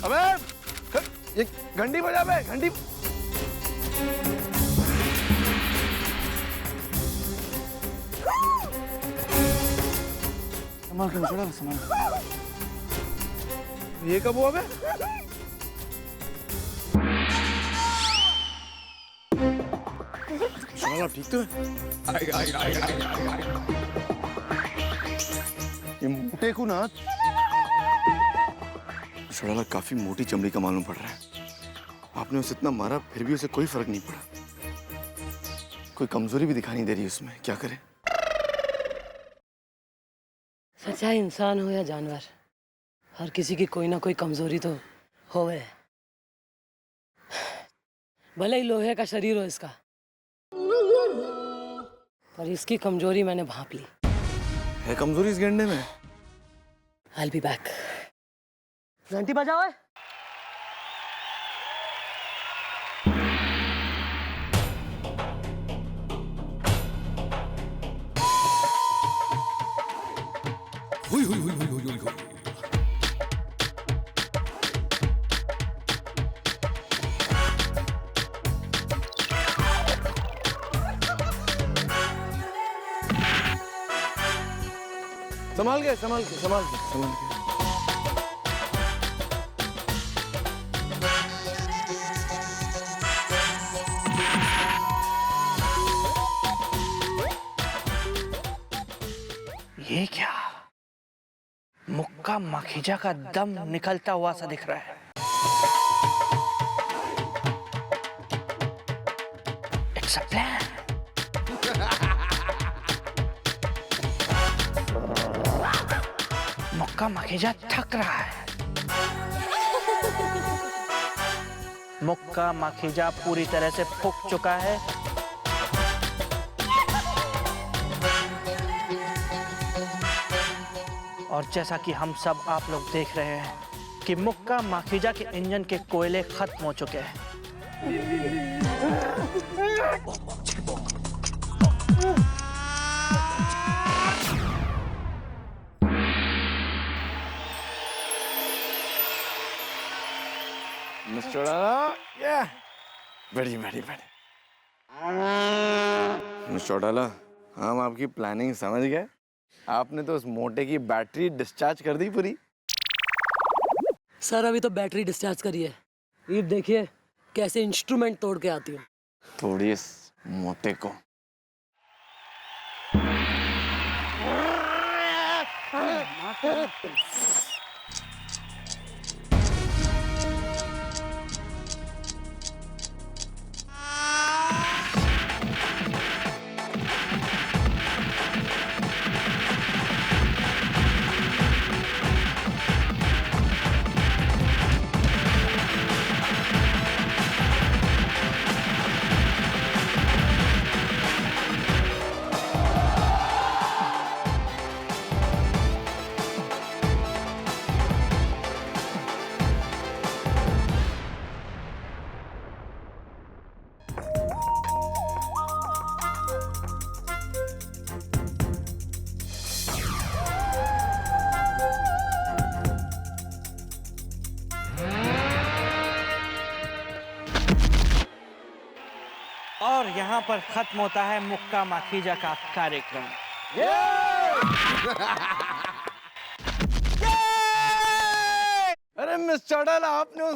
अबे ये घंटी बजा बे, घंटी। संभाल के मछुआरा, संभाल। ये कब हुआ बे? मछुआरा ठीक तो है? ये मोटे को ना मछुआरा काफी मोटी चमड़ी का मालूम पड़ रहा है। आपने उसे इतना मारा फिर भी उसे कोई फर्क नहीं पड़ा। कोई कमजोरी भी दिखाई नहीं दे रही उसमें, क्या करे? सच्चा इंसान हो या जानवर, हर किसी की कोई ना कोई कमजोरी तो होवे। भले ही लोहे का शरीर हो इसका, पर इसकी कमजोरी मैंने भांप ली है। कमजोरी इस गेंडे में? I'll be back. घंटी बजाओ है? संभाल के, संभाल के, संभाल के, संभाल के। ये क्या? मुक्का माखीजा का दम निकलता हुआ सा दिख रहा है। It's a plan. मुक्का माखीजा थक रहा है। मुक्का माखीजा पूरी तरह से फूक चुका है। और जैसा कि हम सब आप लोग देख रहे हैं कि मुक्का माखीजा के इंजन के कोयले खत्म हो चुके हैं। मिस्टर बैठिए, बैठिए, बैठिए। मिस्टर डाला, हम आपकी प्लानिंग समझ गए। आपने तो उस मोटे की बैटरी डिस्चार्ज कर दी पूरी। सर अभी तो बैटरी डिस्चार्ज करी है। ये देखिए कैसे इंस्ट्रूमेंट तोड़ के आती हूँ। थोड़ी इस मोटे को। और यहाँ पर खत्म होता है मुक्का माखीजा का कार्यक्रम। अरे मिस्टर डाला, आपने उस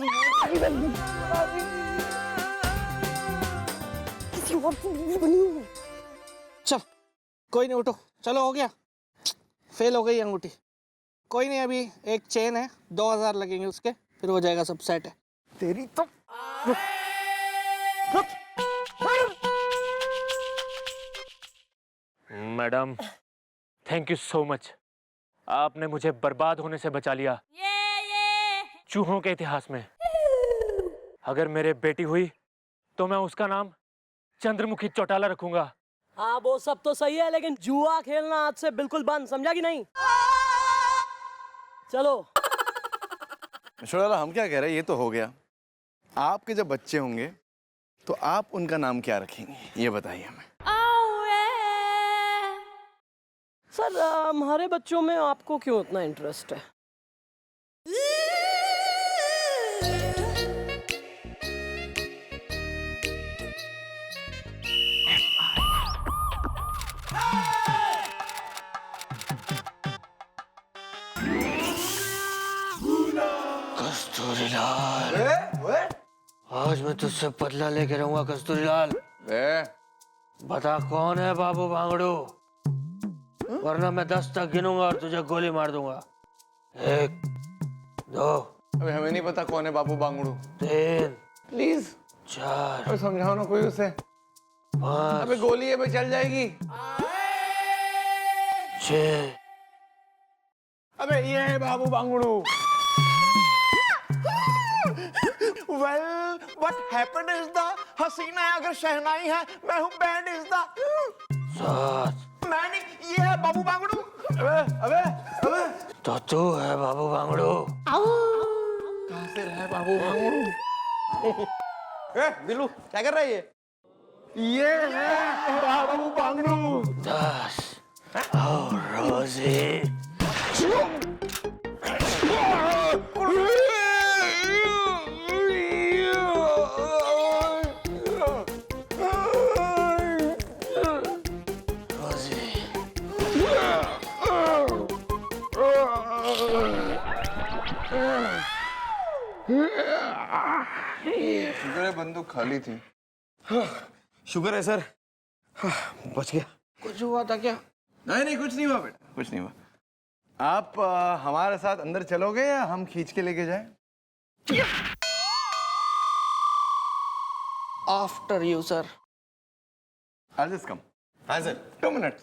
चल कोई नहीं, उठो, चलो हो गया। फेल हो गई अंगूठी। कोई नहीं, अभी एक चेन है, 2000 लगेंगे उसके, फिर हो जाएगा, सब सेट है। तेरी तो madam, thank you so much. आपने मुझे बर्बाद होने से बचा लिया। चूहों के इतिहास में अगर मेरे बेटी हुई तो मैं उसका नाम चंद्रमुखी चौटाला रखूंगा। हाँ वो सब तो सही है, लेकिन जुआ खेलना आज से बिल्कुल बंद, समझा कि नहीं? चलो। मिस्टर हम क्या कह रहे हैं, ये तो हो गया। आपके जब बच्चे होंगे तो आप उनका नाम क्या रखेंगे, ये बताइए हमें। सर हमारे बच्चों में आपको क्यों इतना इंटरेस्ट है? कस्तूरीलाल, आज मैं तुझसे बदला लेके रहूंगा कस्तूरीलाल। बता कौन है बाबू भांगड़ू, वरना मैं 10 तक गिनूंगा और तुझे गोली मार दूंगा। 1 2 अबे हमें नहीं पता कौन है बाबू बांगड़ू। 3 प्लीज 4 अबे समझाओ ना कोई उसे। 5 अबे गोली है बे चल जाएगी। 6 अबे ये है बाबू बांगड़ू। Well, what happened is the हसीना है अगर शहनाई है, मैं हूँ बैंड इज द 7 मैं नहीं, ये है बाबू बांगड़ू। अबे अबे अबे तो तू है बाबू भांगड़ू। कहाँ से रहा है बाबू बांगड़ू? बिल्लू क्या कर रहा है ये है बाबू बांगड़ू। 10 और रोजी। शुगर है बंदूक खाली थी। शुगर है सर, बच गया। कुछ हुआ था क्या? नहीं कुछ नहीं हुआ बेटा, कुछ नहीं हुआ। आप हमारे साथ अंदर चलोगे या हम खींच के लेके जाएं? After you sir. I'll just come. हाँ सर, 2 minutes।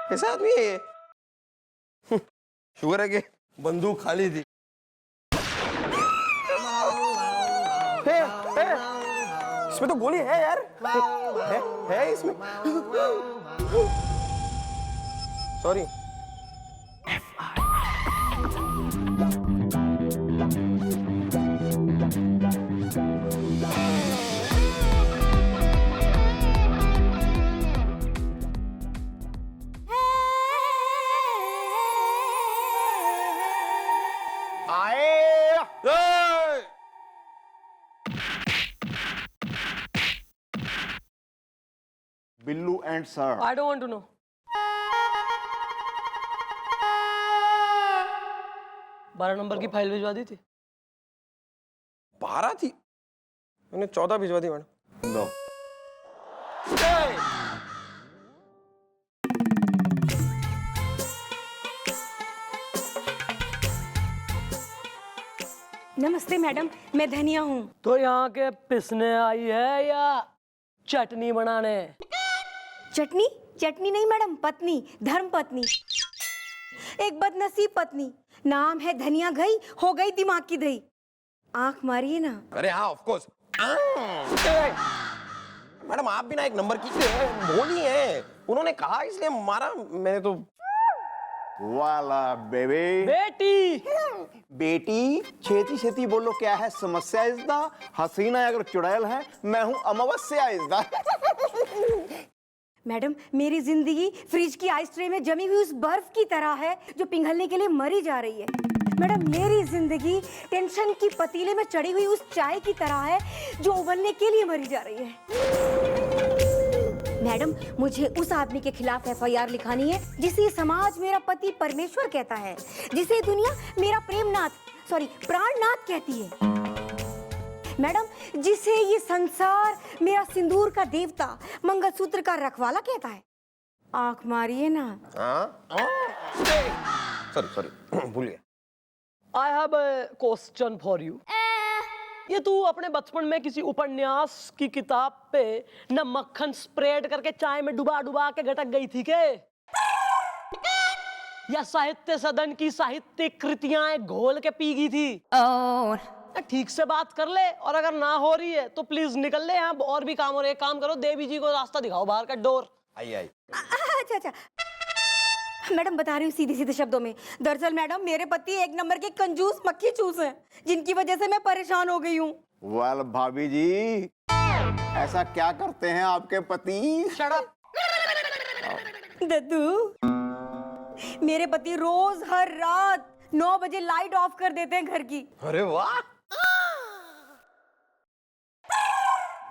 कैसा आदमी है ये? शुगर है कि बंदूक खाली थी। इसमें तो गोली है यार। है इसमें। Sorry. Billu and sir. I don't want to know. बारह नंबर की फाइल भिजवा दी थी। 12 थी, मैंने 14 भिजवा दी मैडम। दो। नमस्ते मैडम, मैं धनिया हूँ। तो यहाँ के पिसने आई है या चटनी बनाने? चटनी? चटनी नहीं मैडम, पत्नी, धर्म पत्नी, एक बदनसीब पत्नी। नाम है धनिया घई, हो गई दिमाग की दही। आंख मारिए ना। अरे हाँ ऑफ कोर्स। मैडम आप भी ना एक नंबर की भोली हैं, उन्होंने कहा इसलिए मारा, मैंने तो। वाला बेबी। बेटी बेटी छेती छेती बोलो, क्या है समस्या इसदा? हसीना अगर चुड़ैल है, मैं हूँ अमावस्या इसदा। मैडम मेरी जिंदगी फ्रिज की आइस ट्रे में जमी हुई उस बर्फ की तरह है जो पिघलने के लिए मरी जा रही है। मैडम मेरी जिंदगी टेंशन की पतीले में चढ़ी हुई उस चाय की तरह है जो उबलने के लिए मरी जा रही है। मैडम मुझे उस आदमी के खिलाफ FIR लिखानी है जिसे समाज मेरा पति परमेश्वर कहता है, जिसे दुनिया मेरा प्राणनाथ कहती है। मैडम जिसे ये संसार मेरा सिंदूर का देवता, मंगलसूत्र का रखवाला कहता है। आंख मारिए ना। सॉरी भूल गया। I have a question for you. ये तू अपने बचपन में किसी उपन्यास की किताब पे न मक्खन स्प्रेड करके चाय में डुबा डुबा के गटक गई थी के? या साहित्य सदन की साहित्यिक कृतियां घोल के पी गई थी? ठीक से बात कर ले, और अगर ना हो रही है तो प्लीज निकल ले, यहाँ और भी काम हो रहे। काम करो, देवी जी को रास्ता दिखाओ बाहर का डोर। आई अच्छा मैडम बता रही हूँ सीधे सीधे शब्दों में। दरअसल मैडम मेरे पति एक नंबर के कंजूस मक्खी चूस हैं, जिनकी वजह से मैं परेशान हो गई हूँ। वाल भाभी जी, ऐसा क्या करते हैं आपके पति? Shut up. दद्दू मेरे पति रोज हर रात 9 बजे लाइट ऑफ कर देते हैं घर की। अरे वाह।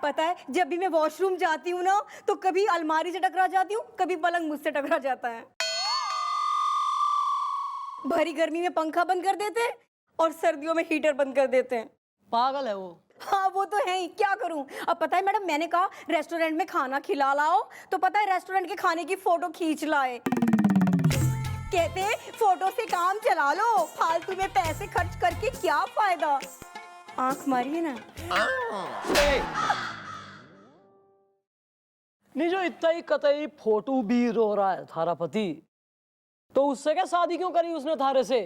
पता है जब भी मैं वॉशरूम जाती हूँ ना तो कभी अलमारी से टकरा जाती हूँ, कभी पलंग मुझसे टकरा जाता है। भरी गर्मी में पंखा बंद कर देते हैं और सर्दियों में हीटर बंद कर देते हैं। पागल है वो। हाँ वो तो है ही, क्या करूं। अब पता है मैडम, मैंने कहा रेस्टोरेंट में खाना खिला लाओ, तो पता है रेस्टोरेंट के खाने की फोटो खींच लाए। कहते हैं फोटो से काम चला लो, फालतू में पैसे खर्च करके क्या फायदा। आंख मारिए ना। नहीं, जो इतना ही कतई फोटो भी रो रहा है थारा पति, तो उससे क्या शादी क्यों करी उसने थारे से?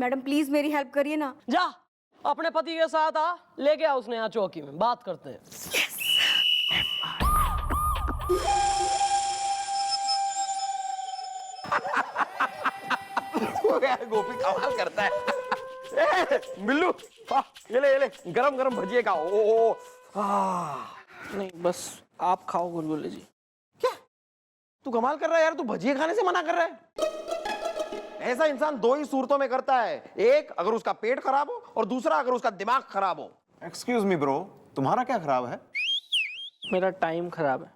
मैडम प्लीज मेरी हेल्प करिए ना। जा अपने पति के साथ आ, लेके आ उसने यहाँ चौकी में, बात करते हैं। यार गोपी कमाल करता है। बिल्लू ये ले गरम गरम भजिए का। ओ नहीं बस आप खाओ गुलगुले जी। क्या तू कमाल कर रहा है यार, तू भजिए खाने से मना कर रहा है? ऐसा इंसान दो ही सूरतों में करता है, एक अगर उसका पेट खराब हो और दूसरा अगर उसका दिमाग खराब हो। एक्सक्यूज मी ब्रो, तुम्हारा क्या खराब है? मेरा टाइम खराब है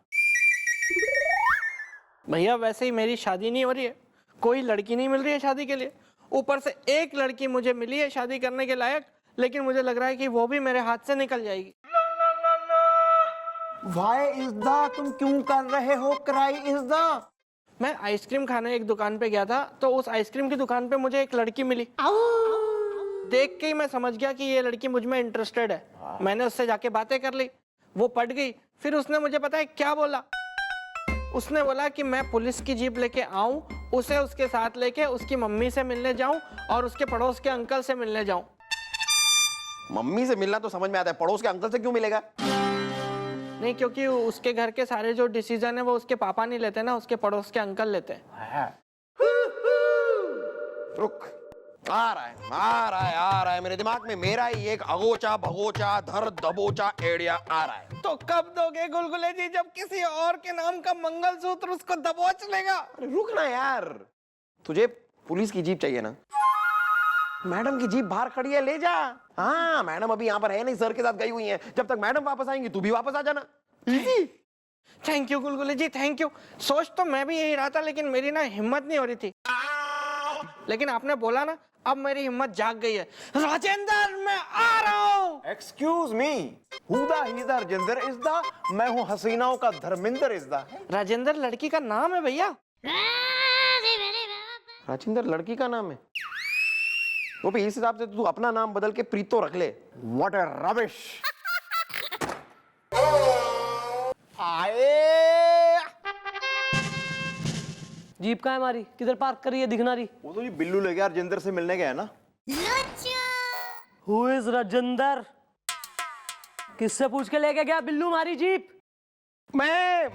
भैया। वैसे ही मेरी शादी नहीं हो रही है, कोई लड़की नहीं मिल रही है शादी के लिए। ऊपर से एक लड़की मुझे मिली है शादी करने के लायक, लेकिन मुझे लग रहा है कि वो भी मेरे हाथ से निकल जाएगी। वाई इज द, तुम क्यों कर रहे हो क्राई इज द? मैं आइसक्रीम खाने एक दुकान पे गया था, तो उस आइसक्रीम की दुकान पे मुझे एक लड़की मिली। देख के ही मैं समझ गया कि ये लड़की मुझ में इंटरेस्टेड है। मैंने उससे जाके बातें कर ली, वो पट गई। फिर उसने मुझे पता है क्या बोला? उसने बोला कि मैं पुलिस की जीप लेके आऊं, उसे उसके साथ लेके उसकी मम्मी से मिलने जाऊं और उसके पड़ोस के अंकल से मिलने जाऊं। मम्मी से मिलना तो समझ में आता है, पड़ोस के अंकल से क्यों मिलेगा? नहीं, क्योंकि उसके घर के सारे जो डिसीजन है वो उसके पापा नहीं लेते ना, उसके पड़ोस के अंकल लेते हैं। रुक, आ रहा है मेरे दिमाग में मेरा ही एक अगोचा भगोचा धर दबोचा एड़िया आ रहा है। तो कब दोगे गुलगुले जी, जब किसी और के नाम का मंगलसूत्र उसको दबोच लेगा? अरे रुक ना यार, तुझे पुलिस की जीप चाहिए ना? मैडम की जीप बाहर खड़ी है, ले जा। हाँ मैडम अभी यहाँ पर है नहीं, सर के साथ गई हुई हैं। जब तक मैडम वापस आएंगी तू भी वापस आ जाना। Easy. Thank you Gulgule ji, thank you. सोच तो मैं भी यही रहा था, लेकिन मेरी ना हिम्मत नहीं हो रही थी। लेकिन आपने बोला ना, अब मेरी हिम्मत जाग गई है। राजेंद्र मैं आ रहा हूँ। एक्सक्यूज मी, हुदा हिदा राजेंद्र इज द, मैं हूँ हसीनाओं का धर्मेंद्र इज द। राजेंद्र लड़की का नाम है भैया। राजेंद्र लड़की का नाम है? वो भी इस हिसाब से तू अपना नाम बदल के प्रीतो रख ले। What a rubbish. आए जीप कहाँ है हमारी? किधर पार्क करी है, दिखना रही? वो तो जी बिल्लू ले गया, राजेंद्र से मिलने गया ना। Who is Rajendra? किससे पूछ के लेके गया बिल्लू हमारी जीप? मैं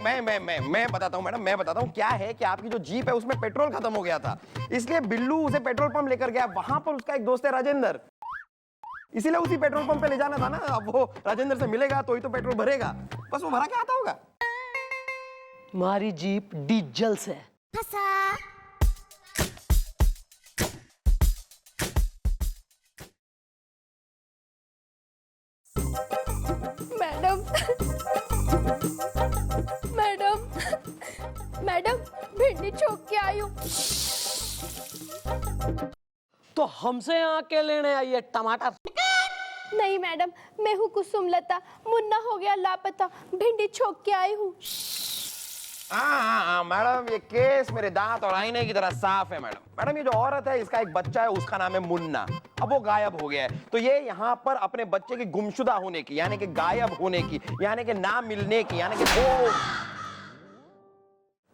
बताता हूँ मैडम, मैं बताता हूँ क्या है कि आपकी जो जीप है उसमें पेट्रोल खत्म हो गया था, इसलिए बिल्लू उसे पेट्रोल पंप लेकर गया। वहां पर उसका एक दोस्त है राजेंद्र, इसीलिए उसी पेट्रोल पंप पे ले जाना था ना। अब वो राजेंद्र से मिलेगा तो ही तो पेट्रोल भरेगा। बस वो भरा के आता होगा। हमारी जीप डीजल से। मैडम मैडम मैडम भिंडी छोक के आई हूँ। तो हमसे यहाँ के लेने आई है टमाटर? नहीं मैडम, मैं हूँ कुसुमलता, मुन्ना हो गया लापता, भिंडी छोक के आई हूँ। हाँ मैडम, ये केस मेरे दांत और आईने की तरह साफ है मैडम। मैडम ये जो औरत है, इसका एक बच्चा है, उसका नाम है मुन्ना। अब वो गायब हो गया है, तो ये यहाँ पर अपने बच्चे की गुमशुदा होने की, यानी कि गायब होने की, यानी कि ना मिलने की, यानी कि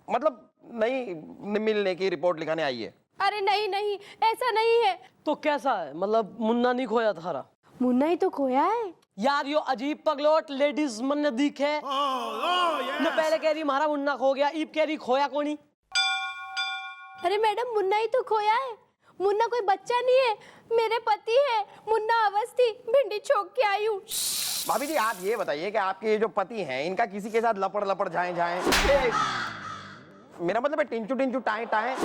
मतलब नहीं मिलने की रिपोर्ट लिखाने आई है। अरे नहीं नहीं, ऐसा नहीं है। तो कैसा है? मतलब मुन्ना नहीं खोया थारा? मुन्ना ही तो खोया है यार। यो अजीब पगलोट लेडीज मन ने दिखे न, पहले कह रही हमारा मुन्ना खो गया, ईब कह रही खोया कोनी। अरे मैडम मुन्ना ही तो खोया है। मुन्ना कोई बच्चा नहीं है, मेरे पति है मुन्ना अवस्थी, भिंडी छोक के आई हूँ। भाभी जी आप ये बताइए कि आपके जो पति हैं, इनका किसी के साथ लपड़ जाए मेरा मतलब है टिंचू टिंचू टाए टाए,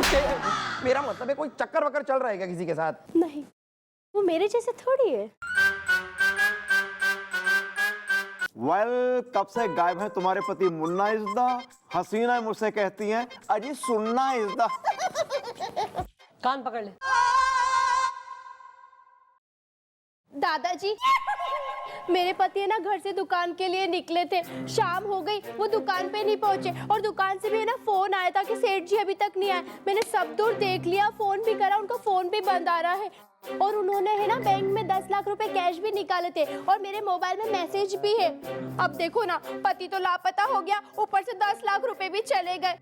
मेरा मतलब है कोई चक्कर वक्कर चल रहा है क्या किसी के साथ? नहीं, वो मेरे जैसे थोड़ी है। वेल, कब से गायब है तुम्हारे पति मुन्ना इज द? हसीना मुझसे कहती हैं अजी सुनना इज द। कान पकड़ ले। दादाजी, मेरे पति है ना घर से दुकान के लिए निकले थे, शाम हो गई, वो दुकान पे नहीं पहुंचे और दुकान से भी है ना फोन आया था कि सेठ जी अभी तक नहीं आए। मैंने सब दूर देख लिया, फोन भी करा, उनका फोन भी बंद आ रहा है और उन्होंने है ना बैंक में 10 लाख रुपए कैश भी निकाले थे और मेरे मोबाइल में मैसेज भी है। अब देखो ना, पति तो लापता हो गया, ऊपर से 10 लाख रुपए भी चले गए।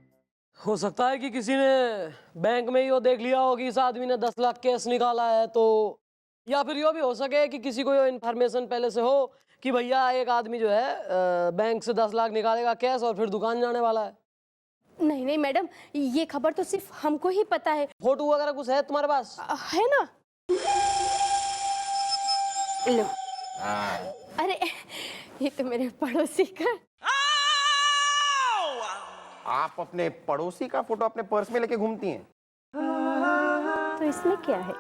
हो सकता है कि किसी ने बैंक में ही वो देख लिया हो कि इस आदमी ने 10 लाख कैश निकाला है, तो या फिर ये भी हो सके कि किसी को ये इन्फॉर्मेशन पहले से हो कि भैया एक आदमी जो है बैंक से 10 लाख निकालेगा कैश और फिर दुकान जाने वाला है। नहीं नहीं मैडम, ये खबर तो सिर्फ हमको ही पता है। फोटो वगैरह कुछ है तुम्हारे पास? है ना, लो। अरे ये तो मेरे पड़ोसी का। आप अपने पड़ोसी का फोटो अपने पर्स में लेके घूमती हैं? तो इसमें क्या है?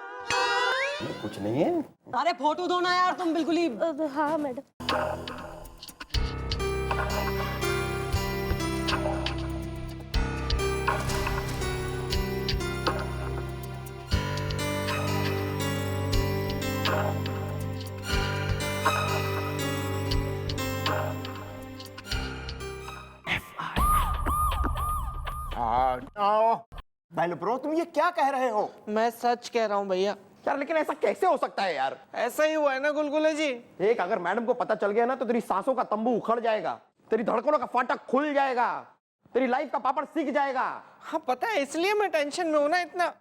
कुछ नहीं है। अरे फोटो दो ना यार, तुम बिल्कुल ही। हाँ मैडम। वेल ब्रो, तुम ये क्या कह रहे हो? मैं सच कह रहा हूँ भैया। यार लेकिन ऐसा कैसे हो सकता है यार? ऐसा ही हुआ है ना गुलगुले जी। एक अगर मैडम को पता चल गया ना तो तेरी सांसों का तंबू उखड़ जाएगा, तेरी धड़कनों का फाटक खुल जाएगा, तेरी लाइफ का पापड़ सीख जाएगा। हाँ पता है, इसलिए मैं टेंशन में हूँ ना इतना।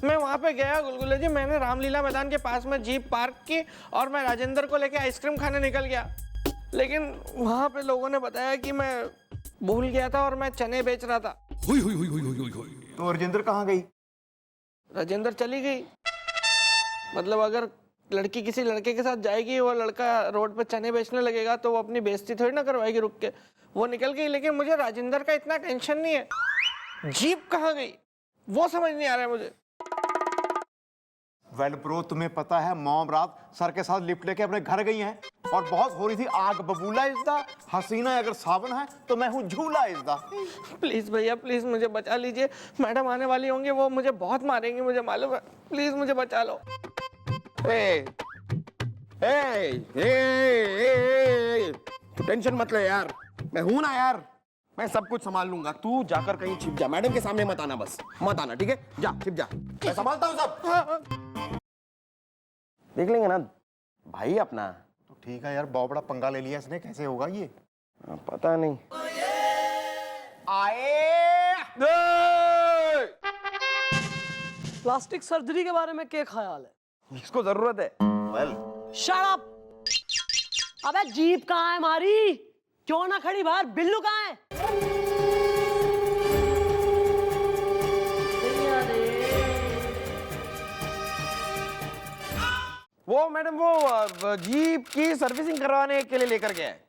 मैं वहां पे गया गुलगुले जी, मैंने रामलीला मैदान के पास में जीप पार्क की और मैं राजेंद्र को लेके आइसक्रीम खाने निकल गया, लेकिन वहां पे लोगों ने बताया कि मैं भूल गया था और मैं चने बेच रहा था। तो राजेंद्र कहाँ गई? राजेंद्र चली गई। मतलब अगर लड़की किसी लड़के के साथ जाएगी, वो लड़का रोड पे चने बेचने लगेगा तो वो अपनी बेइज्जती थोड़ी ना करवाएगी रुक के। वो निकल गई, लेकिन मुझे राजेंद्र का इतना टेंशन नहीं है। जीप कहाँ गई वो समझ नहीं आ रहा है मुझे। वेल ब्रो, तुम्हें पता है मॉम रात सर के साथ लिफ्ट लेके अपने घर गई हैं और बहुत हो रही थी आग बबूला इज़्दा, हसीना अगर सावन है तो मैं हूँ झूला इज़्दा। प्लीज भैया प्लीज मुझे बचा लीजिए, मैडम आने वाली होंगी, वो मुझे बहुत मारेंगी मुझे मालूम है, प्लीज मुझे बचा लो। तू टेंशन मत ले यार, मैं हूं ना यार, मैं सब कुछ संभाल लूंगा। तू जाकर कहीं छिप जा, मैडम के सामने मत आना, बस मत आना, ठीक है? जा छिप जा, मैं संभालता हूँ सब। देख लेंगे ना भाई अपना। तो ठीक है यार, बहुत बड़ा पंगा ले लिया इसने, कैसे होगा ये? पता नहीं। प्लास्टिक सर्जरी के बारे में क्या ख्याल है? इसको जरूरत है। Well shut up! अबे जीप कहाँ है हमारी? क्यों ना खड़ी बाहर? बिल्लू कहाँ है? वो मैडम वो जीप की सर्विसिंग करवाने के लिए लेकर गया है।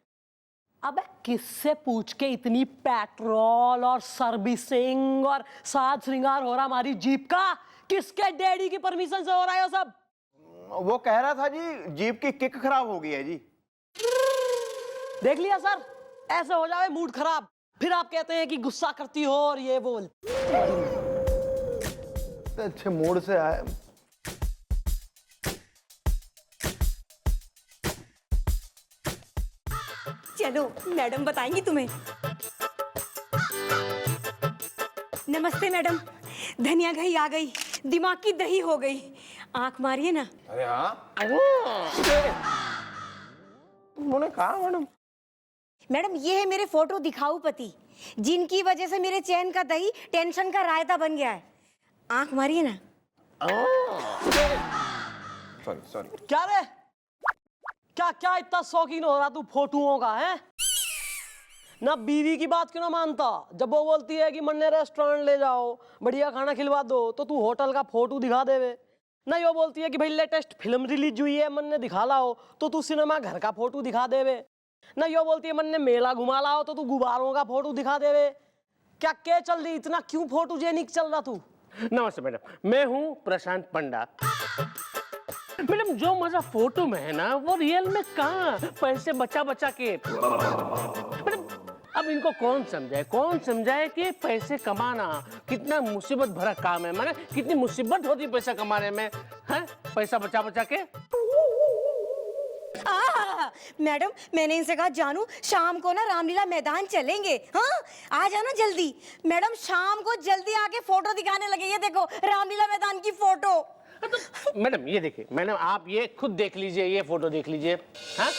अबे किससे पूछ के इतनी पेट्रोल और सर्विसिंग और साज श्रृंगार हो रहा हमारी जीप का? किसके डैडी की परमिशन से हो रहा है वो सब? वो कह रहा था जी जीप की किक खराब हो गई है जी। देख लिया सर, ऐसे हो जाए मूड खराब, फिर आप कहते हैं कि गुस्सा करती हो और ये बोल। अच्छे मूड से आए। चलो मैडम बताएंगी तुम्हें। नमस्ते मैडम, धनिया घई आ गई, दिमाग की दही हो गई। आंख मारिए ना। अरे हाँ, उन्होंने कहा मैडम। मैडम ये है मेरे फोटो दिखाऊ पति, जिनकी वजह से मेरे चैन का दही टेंशन का रायता बन गया है। आंख मारिए ना। Sorry sorry. क्या रे, क्या क्या इतना शौकीन हो रहा तू फोटोओं का है? ना बीवी की बात क्यों ना मानता? जब वो बोलती है कि मन्ने रेस्टोरेंट ले जाओ, बढ़िया खाना खिलवा दो, तो तू होटल का फोटो दिखा देवे। ना यो बोलती है कि भाई लेटेस्ट फिल्म रिलीज हुई है, मन्ने दिखा लाओ, तो तू सिनेमा घर का फोटो दिखा देवे। ना यो बोलती है मन्ने मेला घुमा लाओ, तो तू गुब्बारों का फोटो दिखा देवे। क्या क्या चल रही, इतना क्यों फोटोजेनिक चल रहा तू? नमस्ते मैडम, मैं हूँ प्रशांत पंडा। मैडम जो मजा फोटो में है ना, वो रियल में कहाँ? पैसे बचा बचा के। मैडम अब इनको कौन समझाए कि पैसे कमाना कितना मुसीबत भरा काम है, माने कितनी मुसीबत होती पैसा कमाने में, है? पैसा बचा बचा के मैडम मैंने इनसे कहा जानू शाम को ना रामलीला मैदान चलेंगे, हाँ आ जाना जल्दी। मैडम शाम को जल्दी आके फोटो दिखाने लगे, ये देखो रामलीला मैदान की फोटो। मैडम ये देखिए, मैडम आप ये खुद देख लीजिए, ये फोटो देख लीजिए। हाँ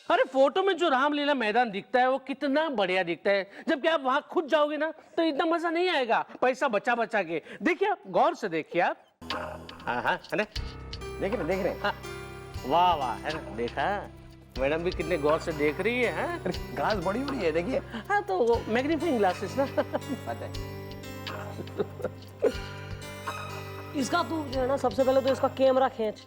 अरे फोटो में जो रामलीला मैदान दिखता है वो कितना बढ़िया दिखता है, जबकि आप वहां खुद जाओगे ना तो इतना मजा नहीं आएगा, पैसा बचा बचा के। देखिए आप गौर से देखिए आप। हाँ हाँ है ना, देख रहे हाँ। वाह वाह, है ना, देखा मैडम भी कितने गौर से देख रही है। हाँ घास बड़ी बड़ी है देखिए। हाँ तो वो मैग्नीफाइंग ग्लासेस ना। पता है। इसका तू जो है ना सबसे पहले तो इसका कैमरा खींच।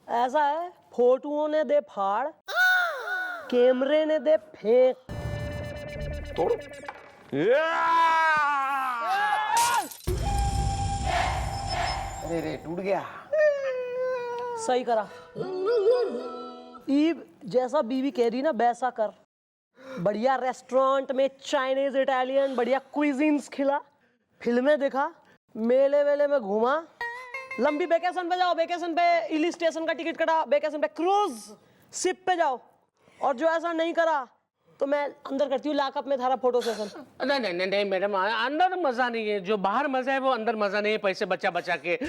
ऐसा है, फोटोओं ने दे फाड़, कैमरे ने दे फेंक। तोड़। अरे टूट गया। सही करा। ईब जैसा बीवी कह रही ना वैसा कर। बढ़िया रेस्टोरेंट में चाइनीज इटालियन बढ़िया क्विजीन्स खिला, फिल्में दिखा, मेले वेले में घुमा, लंबी वेकेशन पे जाओ, वेकेशन पे हिल स्टेशन का टिकट कटा, वेकेशन पे क्रूज शिप पे जाओ। और जो ऐसा नहीं करा तो मैं अंदर करती हूँ लॉकअप में थारा फोटो सेशन। नहीं नहीं नहीं मैडम, अंदर मजा नहीं है, जो बाहर मजा है वो अंदर मजा नहीं है, पैसे बचा बचा के।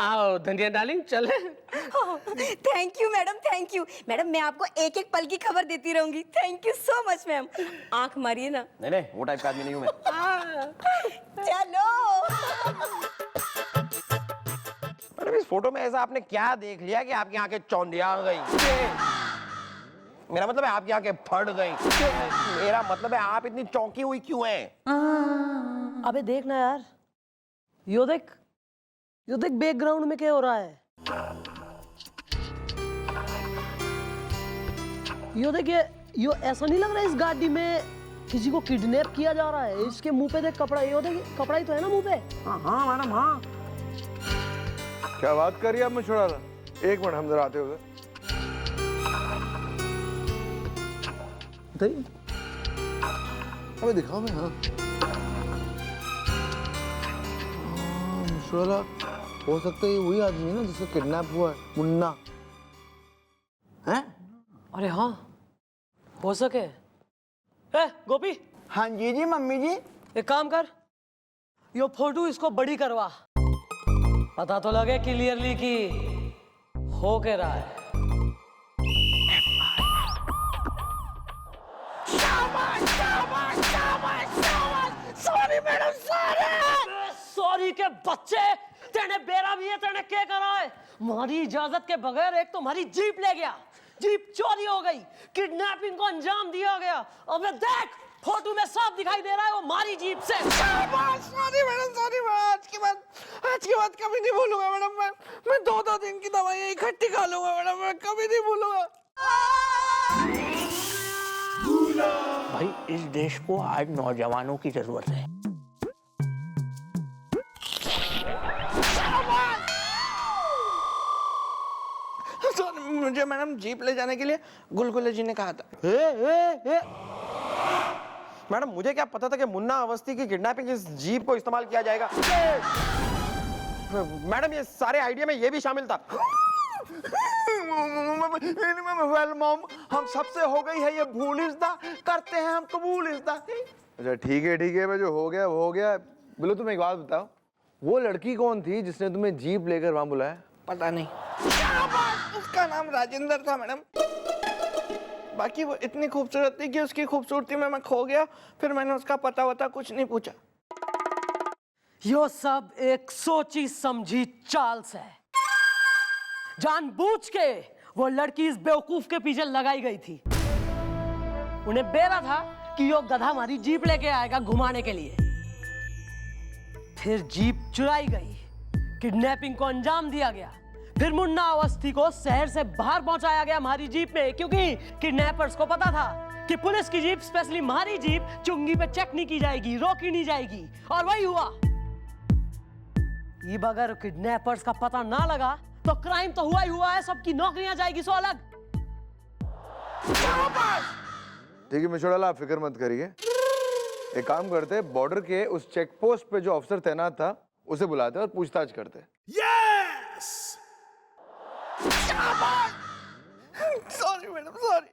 आओ धनिया डार्लिंग चले। Thank you madam, thank you madam. मैं आपको एक एक पल की खबर देती रहूंगी। Thank you so much ma'am. आंख मारिए ना। नहीं वो टाइप का आदमी नहीं हूं मैं। चलो। मैडम इस फोटो में ऐसा आपने क्या देख लिया कि आपकी आंखें चौंधिया गई? मेरा मतलब है आपकी आंखें फट गई। मेरा मतलब है आप इतनी चौंकी हुई क्यों हैं? अबे देख ना यार, यो देख बैकग्राउंड में क्या हो रहा है। यो देख, यो ऐसा नहीं लग रहा है इस गाड़ी में किसी को किडनैप किया जा रहा है। इसके मुंह पे देख कपड़ा, यो देख कपड़ा ही तो है ना मुंह पे। हाँ मैडम हाँ। क्या बात करिए आप मुझे छोड़ा था? एक मिनट हम जरा आते हुए। अबे दिखाओ मैं। हाँ मुशोरा हो सकता है ये वही आदमी है ना जिसका किडनैप हुआ है, मुन्ना हैं? अरे हाँ हो सके। ए गोपी। हाँ जी मम्मी जी। एक काम कर, यो फोटो इसको बड़ी करवा, पता तो लगे क्लियरली कि हो के रहा है। सॉरी मैडम, सॉरी के बच्चे, तेने बेरा भी है, तेने क्या करा है? हमारी इजाजत के बगैर एक तो हमारी जीप ले गया, जीप चोरी हो गई, किडनैपिंग को अंजाम दिया गया। अब देख फोटो में साफ दिखाई दे रहा है वो हमारी जीप से। Sorry madam, sorry. आज के बाद कभी नहीं भूलूंगा मैडम। मैं 2-2 दिन की दवाइयाँ इकट्ठी खा लूंगा मैडम, मैं कभी नहीं भूलूंगा। भाई इस देश को आज नौजवानों की जरूरत है। मुझे मैडम जीप ले जाने के लिए गुलगुले जी ने कहा था। मैडम मुझे क्या पता था कि मुन्ना अवस्थी की किडनैपिंग इस जीप को इस्तेमाल किया जाएगा। मैडम ये सारे आइडिया में ये भी शामिल था। वेल मॉम, हम सबसे हो गई है ये भूल इज्दा, करते हैं हम कबूल इज्दा। अच्छा ठीक है भाई, जो हो गया वो हो गया। बोलो तुम एक बात बताओ, वो लड़की कौन थी जिसने तुम्हें जीप लेकर वहां बुलाया? पता नहीं, उसका नाम राजेंद्र था मैडम। बाकी वो इतनी खूबसूरत थी कि उसकी खूबसूरती में मैं खो गया, फिर मैंने उसका पता वता कुछ नहीं पूछा। यो सब एक सोची समझी चाल से है, जानबूझ के वो लड़की इस बेवकूफ के पीछे लगाई गई थी। उन्हें बेरा था कि यो गधा हमारी जीप लेके आएगा घुमाने के लिए। फिर जीप चुराई गई, किडनैपिंग को अंजाम दिया गया, फिर मुन्ना अवस्थी को शहर से बाहर पहुंचाया गया हमारी जीप में, क्योंकि किडनैपर्स को पता था कि पुलिस की जीप, स्पेशली हमारी जीप, चुंगी पे चेक नहीं की जाएगी, रोकी नहीं जाएगी। और वही हुआ। ये अगर किडनैपर्स का पता ना लगा तो क्राइम तो हुआ ही हुआ है, सबकी नौकरियां जाएगी सो अलग। ठीक है मिशोड़ा, आप फिक्र मत करिए, एक काम करते, बॉर्डर के उस चेक पोस्ट पे जो अफसर तैनात था उसे बुलाते और पूछताछ करते। Sorry madam, sorry.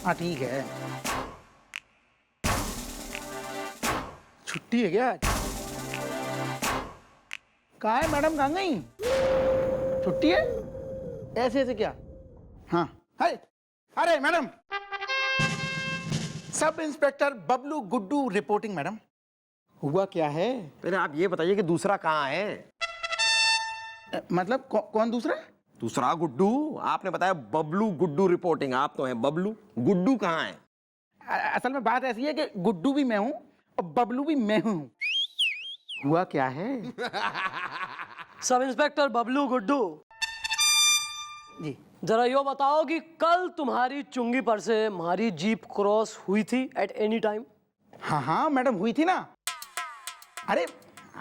हाँ ठीक है। छुट्टी है क्या आज? कहाँ है मैडम, कहाँ गई? छुट्टी है? ऐसे ऐसे क्या? हाँ हाय, अरे madam, sub inspector Bablu Guddu reporting. Madam हुआ क्या है? पहले आप ये बताइए कि दूसरा कहाँ है? मतलब कौन दूसरा? दूसरा गुड्डू। आपने बताया बबलू गुड्डू रिपोर्टिंग, आप तो हैं बबलू, गुड्डू कहाँ है? असल में बात ऐसी है कि गुड्डू भी मैं हूँ और बबलू भी मैं हूँ। हुआ क्या है? सब इंस्पेक्टर बबलू गुड्डू जी जरा यो बताओ कि कल तुम्हारी चुंगी पर से हमारी जीप क्रॉस हुई थी एट एनी टाइम? हाँ हाँ मैडम, हुई थी ना। अरे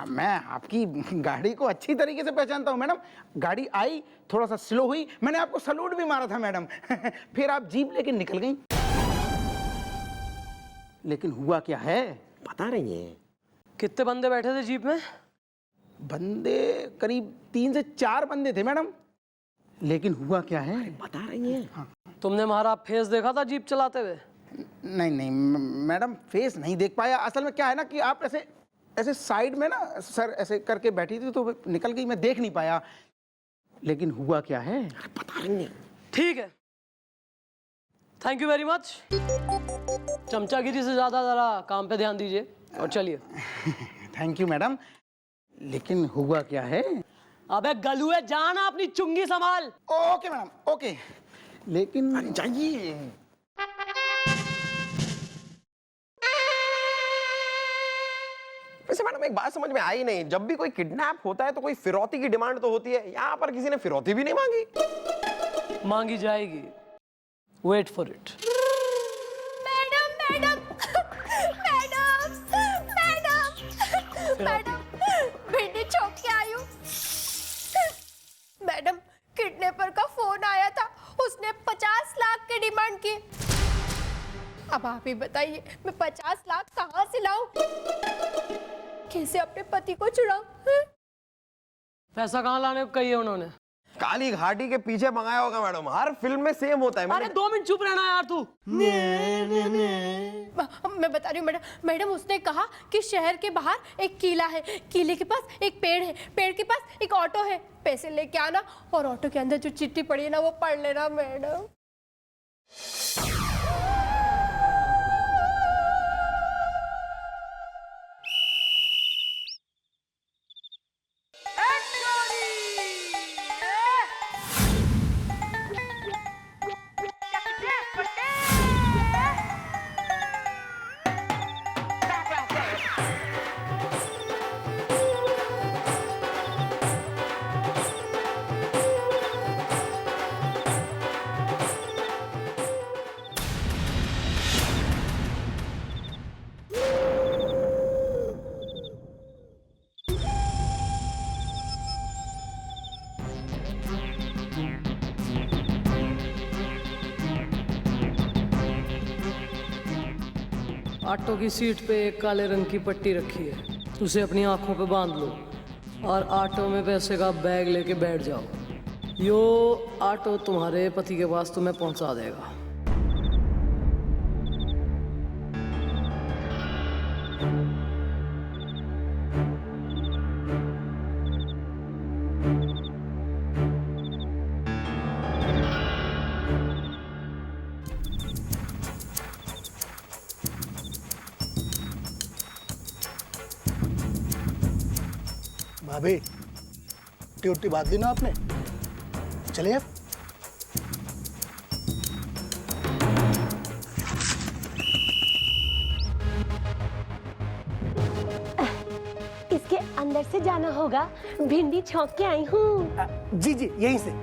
मैं आपकी गाड़ी को अच्छी तरीके से पहचानता हूँ मैडम। गाड़ी आई, थोड़ा सा स्लो हुई, मैंने आपको सलूट भी मारा था मैडम। फिर आप जीप लेके निकल गई। लेकिन हुआ क्या है? पता नहीं है। कितने बंदे बैठे थे जीप में? बंदे करीब 3 से 4 बंदे थे मैडम। लेकिन हुआ क्या है? पता नहीं है। हाँ। तुमने हमारा फेस देखा था जीप चलाते हुए? नहीं नहीं मैडम, फेस नहीं देख पाया। असल में क्या है ना कि आप ऐसे ऐसे साइड में ना सर ऐसे करके बैठी थी तो निकल गई, मैं देख नहीं पाया। लेकिन हुआ क्या है? पता नहीं। ठीक है, थैंक यू वेरी मच। चमचागिरी से ज्यादा जरा काम पे ध्यान दीजिए और चलिए। Thank you madam. लेकिन हुआ क्या है? अबे गलुए, जाना अपनी चुंगी संभाल। Okay madam, okay. लेकिन जाइए। वैसे मैडम एक बात समझ में आई नहीं, जब भी कोई किडनैप होता है तो कोई फिरौती की डिमांड तो होती है, यहाँ पर किसी ने फिरौती भी नहीं मांगी। मांगी जाएगी, wait for it. Madam madam madam madam madam, भिंडी छोक के आई हूँ। मैडम, किडनैपर का फोन आया था, उसने 50 लाख की डिमांड की। अब आप ही बताइए, मैं 50 लाख कहाँ से लाऊं? कैसे अपने पति को छुड़ाऊं? पैसा कहाँ लाने को कही है उन्होंने? काली घाटी के पीछे मंगाया होगा मैडम, हर फिल्म में सेम होता है। अरे 2 मिनट चुप रहना यार तू। मैं बता रही हूँ मैडम, मैडम उसने कहा कि शहर के बाहर एक किला है, किले के पास एक पेड़ है, पेड़ के पास एक ऑटो है, पैसे लेके आना और ऑटो के अंदर जो चिट्ठी पड़ी है ना वो पढ़ लेना मैडम। ऑटो की सीट पे एक काले रंग की पट्टी रखी है, उसे अपनी आंखों पे बांध लो और ऑटो में पैसे का बैग लेके बैठ जाओ। यो ऑटो तुम्हारे पति के पास तुम्हें पहुंचा देगा। भाभी, ड्यूटी बांध ली ना आपने? चलिए अब। इसके अंदर से जाना होगा, भिंडी छोक के आई हूँ। जी जी, यहीं से।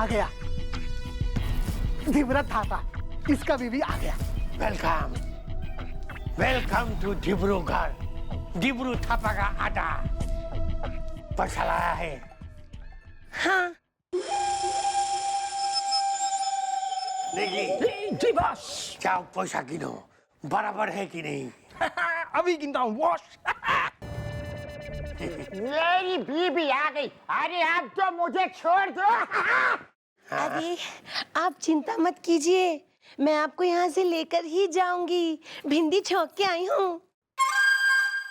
आ गया धिबरा थापा, इसका बीवी आ गया। Welcome, welcome to Dibrugarh. Dibru Thapa का आटा पैसा लाया है। हाँ देखिए जी बॉस। जाओ पैसा गिनो, बराबर है कि नहीं। अभी गिनता हूँ बॉस। मेरी बीबी आ गई। अरे आप तो मुझे छोड़ दो। अरे आप चिंता मत कीजिए, मैं आपको यहाँ से लेकर ही जाऊंगी। भिंडी छौंक के आई हूँ।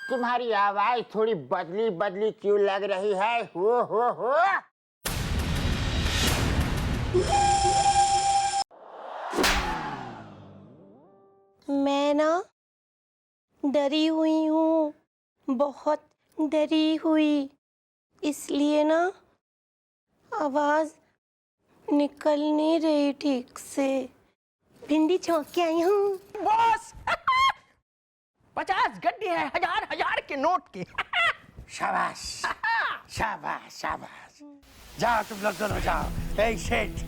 तुम्हारी आवाज थोड़ी बदली बदली क्यों लग रही है? हो। मैं ना डरी हुई हूँ, बहुत डरी हुई, इसलिए ना आवाज निकल नहीं रही ठीक से। भिंडी छौंक के आई हूँ। बॉस 50 गड्ढे हैं, हजार के नोट के। शाबाश, शाबाश, शाबाश। जाओ तुम लोग दोनों जाओ। ए सेठ,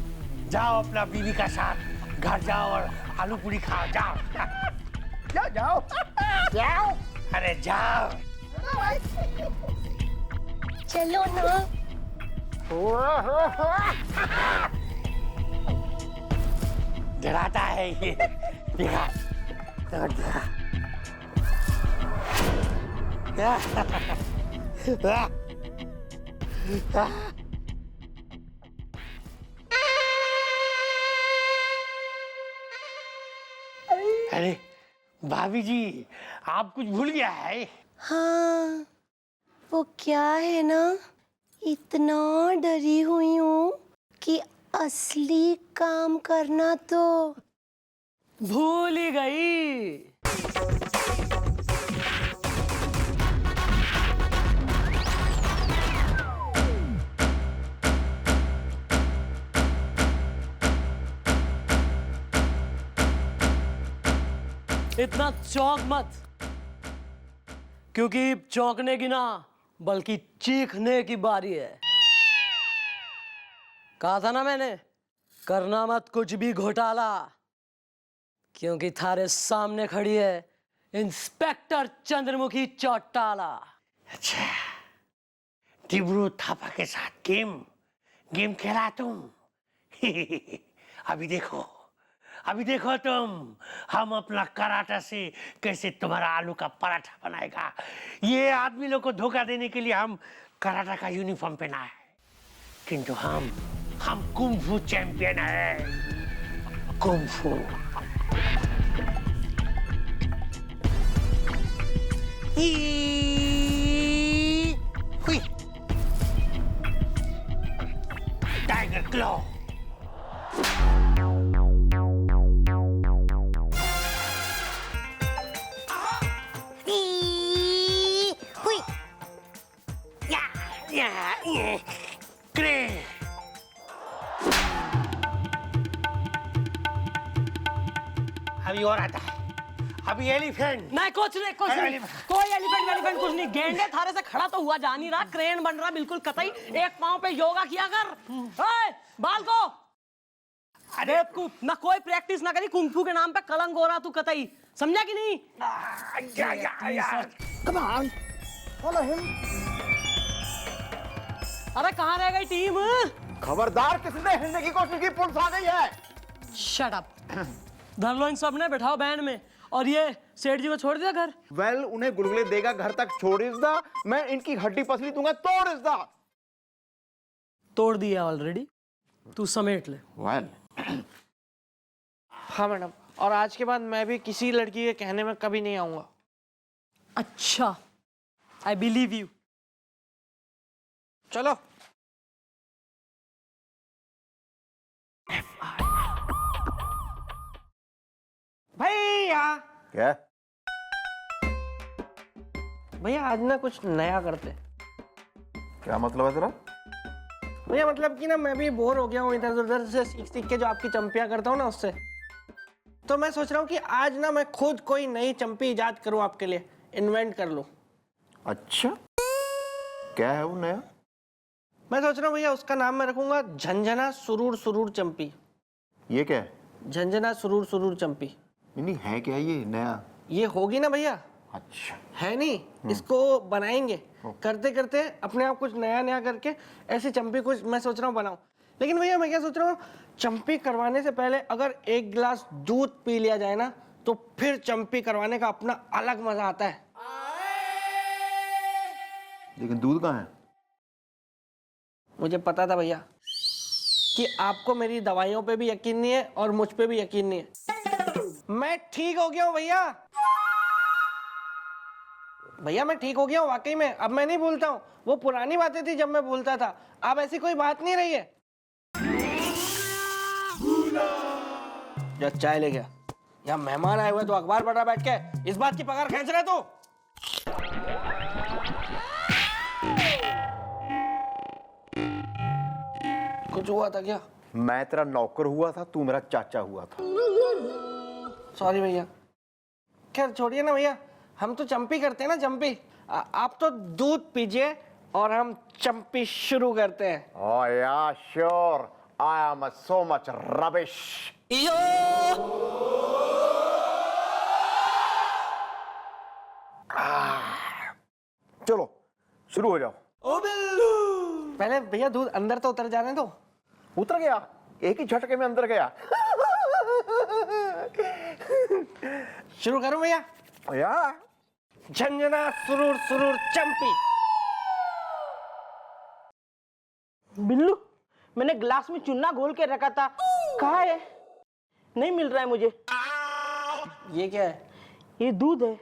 जाओ अपना बीवी का साथ घर जाओ और आलू पूरी खाओ। जाओ जाओ। जाओ। अरे जाओ। चलो ना। हो। डराता है ये। देखा, अरे भाभी जी, आप कुछ भूल गया है? हाँ, वो क्या है ना, इतना डरी हुई हूँ कि असली काम करना तो भूल ही गई। इतना चौंक मत, क्योंकि चौंकने की ना बल्कि चीखने की बारी है। कहा था ना मैंने, करना मत कुछ भी घोटाला, क्योंकि थारे सामने खड़ी है इंस्पेक्टर चंद्रमुखी चौटाला। अच्छा, डिब्रू थापा के साथ गेम खेला तुम। अभी देखो तुम, हम अपना कराटा से कैसे तुम्हारा आलू का पराठा बनाएगा। ये आदमी लोग को धोखा देने के लिए हम कराटा का यूनिफॉर्म पहना है, किंतु हम कुंफू चैंपियन है। कुंफू। हुई। Tiger claw. अभी और आता है, अभी एलिफेंट। नहीं कुछ नहीं, कोई एलिफेंट कुछ नहीं। गेंडे थारे से खड़ा तो हुआ जा नहीं रहा, क्रेन बन रहा बिल्कुल कतई। एक पांव पे योगा किया कर। ओए, बाल को अरे ना कोई प्रैक्टिस ना करी, कुंफू के नाम पे कलंक हो रहा तू कतई, समझा कि नहीं? Come on, follow him. अरे कहाँ रह गई टीम? खबरदार, किसने हिलने की कोशिश की, पुलिस आ गई है। Shut up. धर लो इन सब ने, बैठाओ बैंड में। और ये सेठ जी को छोड़ दिया घर? वेल, उन्हें गुलगुले देगा घर तक छोड़ इसदा, मैं इनकी हड्डी पसली दूंगा तोड़ इसदा। तोड़ दिया ऑलरेडी, तू समेट ले। वेल, हाँ मैडम, और आज के बाद मैं भी किसी लड़की के कहने में कभी नहीं आऊंगा। अच्छा, आई बिलीव यू। चलो। भैया। क्या? भैया आज ना कुछ नया करते। क्या मतलब है तेरा? भैया मतलब कि ना मैं भी बोर हो गया हूँ इधर उधर से सीख के जो आपकी चंपियाँ करता हूँ ना उससे। तो मैं सोच रहा हूँ कि आज ना मैं खुद कोई नई चंपी इजाद करूँ आपके लिए, इन्वेंट कर लूँ। अच्छा, क्या है वो नया? मैं सोच रहा हूँ भैया उसका नाम मैं रखूंगा झंझना सुरूर सुरूर चंपी। ये क्या है? झंझना सुरूर सुरूर चंपी। नहीं है क्या ये नया? ये होगी ना भैया। अच्छा है नहीं, इसको बनाएंगे करते करते अपने आप कुछ नया नया करके ऐसी चंपी कुछ मैं सोच रहा हूँ बनाऊं। लेकिन भैया मैं क्या सोच रहा हूँ, चंपी करवाने से पहले अगर एक गिलास दूध पी लिया जाए ना तो फिर चंपी करवाने का अपना अलग मजा आता है। लेकिन दूध कहाँ है? मुझे पता था भैया कि आपको मेरी दवाइयों पे भी यकीन नहीं है और मुझ पे भी यकीन नहीं है। मैं ठीक हो गया हूँ भैया। भैया मैं ठीक हो गया हूँ वाकई में, अब मैं नहीं भूलता हूँ। वो पुरानी बातें थी जब मैं भूलता था, अब ऐसी कोई बात नहीं रही है। जब चाय ले गया, यहाँ मेहमान आए हुए तो अखबार पढ़ रहा बैठ के, इस बात की पगार खींच रहे तू। कुछ हुआ था क्या? मैं तेरा नौकर हुआ था, तू मेरा चाचा हुआ था। सॉरी भैया। खैर छोड़िए ना भैया, हम तो चंपी करते हैं ना चंपी। आप तो दूध पीजिए और हम चंपी शुरू करते हैं। Oh yeah, sure. I am so much rubbish. चलो शुरू हो जाओ। पहले भैया दूध अंदर तो उतर जाने दो। उतर गया, एक ही झटके में अंदर गया। शुरू करूं भैया? या झंझना सुरूर सुरूर चंपी। बिल्लू, मैंने ग्लास में चूना घोल के रखा था, कहाँ है? नहीं मिल रहा है मुझे। ये क्या है? ये दूध है।